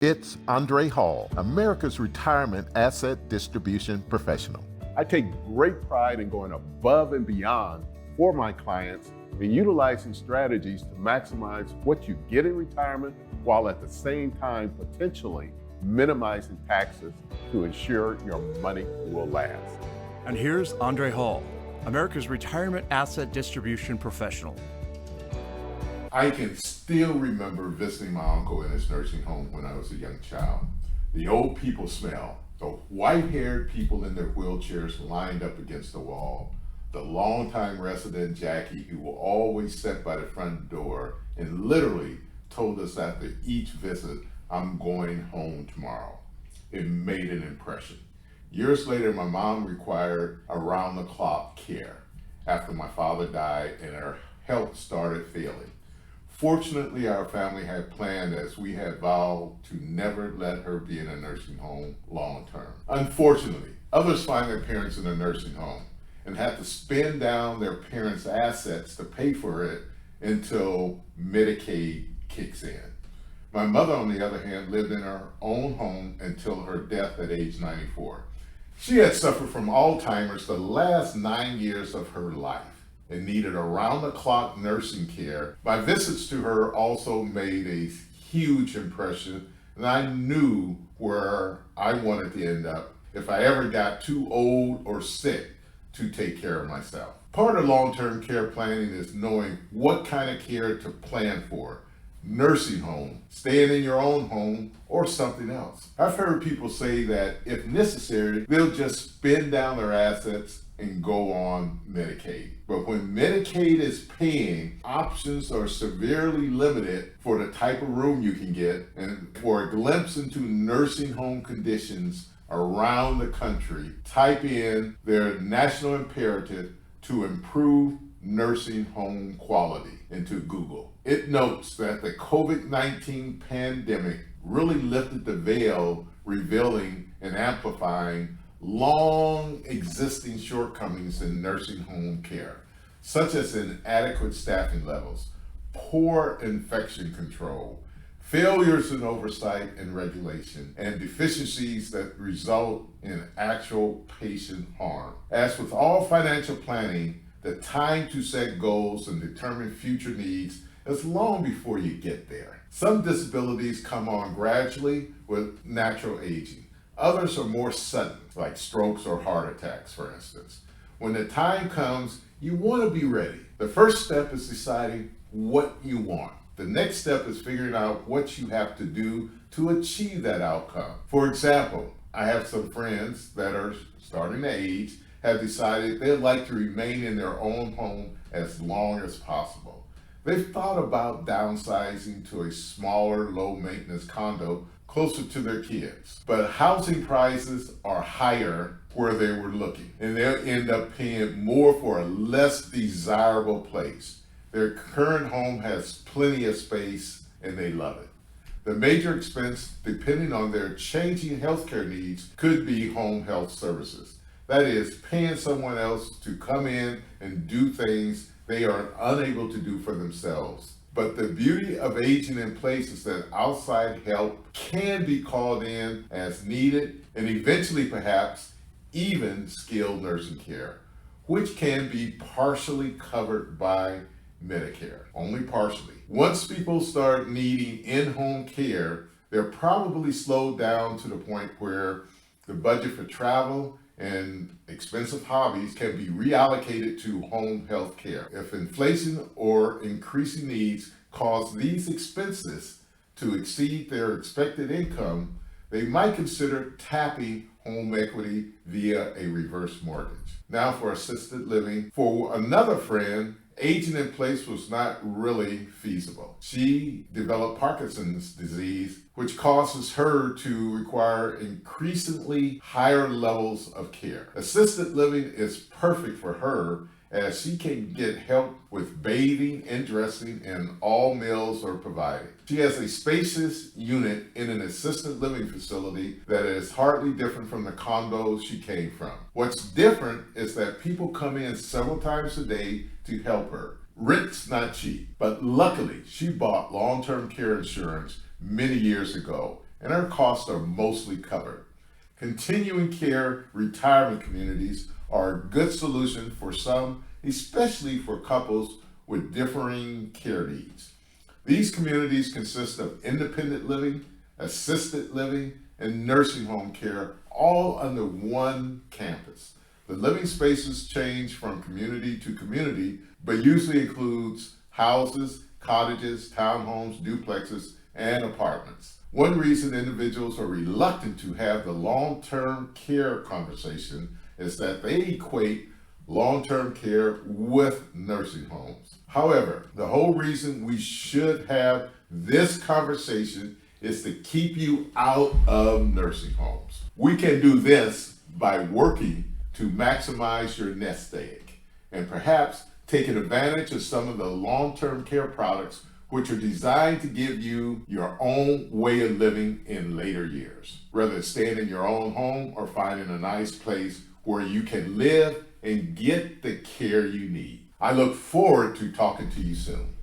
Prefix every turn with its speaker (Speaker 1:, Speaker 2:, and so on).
Speaker 1: It's Andre Hall, America's retirement asset distribution professional.
Speaker 2: I take great pride in going above and beyond for my clients and utilizing strategies to maximize what you get in retirement while at the same time potentially minimizing taxes to ensure your money will last.
Speaker 3: And here's Andre Hall, America's retirement asset distribution professional.
Speaker 4: I can still remember visiting my uncle in his nursing home when I was a young child. The old people smell, the white-haired people in their wheelchairs lined up against the wall, the longtime resident Jackie who will always sit by the front door and literally told us after each visit, "I'm going home tomorrow." It made an impression. Years later, my mom required around-the-clock care after my father died and her health started failing. Fortunately, our family had planned as we had vowed to never let her be in a nursing home long term. Unfortunately, others find their parents in a nursing home and have to spend down their parents' assets to pay for it until Medicaid kicks in. My mother, on the other hand, lived in her own home until her death at age 94. She had suffered from Alzheimer's the last 9 years of her life and needed around-the-clock nursing care. My visits to her also made a huge impression, and I knew where I wanted to end up if I ever got too old or sick to take care of myself. Part of long-term care planning is knowing what kind of care to plan for. Nursing home, staying in your own home, or something else. I've heard people say that if necessary, they'll just spend down their assets and go on Medicaid. But when Medicaid is paying, options are severely limited for the type of room you can get, and for a glimpse into nursing home conditions around the country, type in their national imperative to improve nursing home quality into Google. It notes that the COVID-19 pandemic really lifted the veil, revealing and amplifying long existing shortcomings in nursing home care, such as inadequate staffing levels, poor infection control, failures in oversight and regulation, and deficiencies that result in actual patient harm. As with all financial planning, the time to set goals and determine future needs is long before you get there. Some disabilities come on gradually with natural aging. Others are more sudden, like strokes or heart attacks, for instance. When the time comes, you want to be ready. The first step is deciding what you want. The next step is figuring out what you have to do to achieve that outcome. For example, I have some friends that are starting to age, have decided they'd like to remain in their own home as long as possible. They've thought about downsizing to a smaller, low-maintenance condo closer to their kids. But housing prices are higher where they were looking, and they'll end up paying more for a less desirable place. Their current home has plenty of space, and they love it. The major expense, depending on their changing healthcare needs, could be home health services. That is, paying someone else to come in and do things they are unable to do for themselves. But the beauty of aging in place is that outside help can be called in as needed, and eventually perhaps even skilled nursing care, which can be partially covered by Medicare, only partially. Once people start needing in-home care, they're probably slowed down to the point where the budget for travel and expensive hobbies can be reallocated to home health care. If inflation or increasing needs cause these expenses to exceed their expected income, they might consider tapping home equity via a reverse mortgage. Now for assisted living. For another friend, aging in place was not really feasible. She developed Parkinson's disease, which causes her to require increasingly higher levels of care. Assisted living is perfect for her as she can get help with bathing and dressing, and all meals are provided. She has a spacious unit in an assisted living facility that is hardly different from the condo she came from. What's different is that people come in several times a day to help her. Rent's not cheap, but luckily she bought long-term care insurance many years ago and our costs are mostly covered. Continuing care retirement communities are a good solution for some, especially for couples with differing care needs. These communities consist of independent living, assisted living, and nursing home care, all under one campus. The living spaces change from community to community, but usually includes houses, cottages, townhomes, duplexes, and apartments. One reason individuals are reluctant to have the long-term care conversation is that they equate long-term care with nursing homes. However, the whole reason we should have this conversation is to keep you out of nursing homes. We can do this by working to maximize your nest egg and perhaps taking advantage of some of the long-term care products which are designed to give you your own way of living in later years, whether it's staying in your own home or finding a nice place where you can live and get the care you need. I look forward to talking to you soon.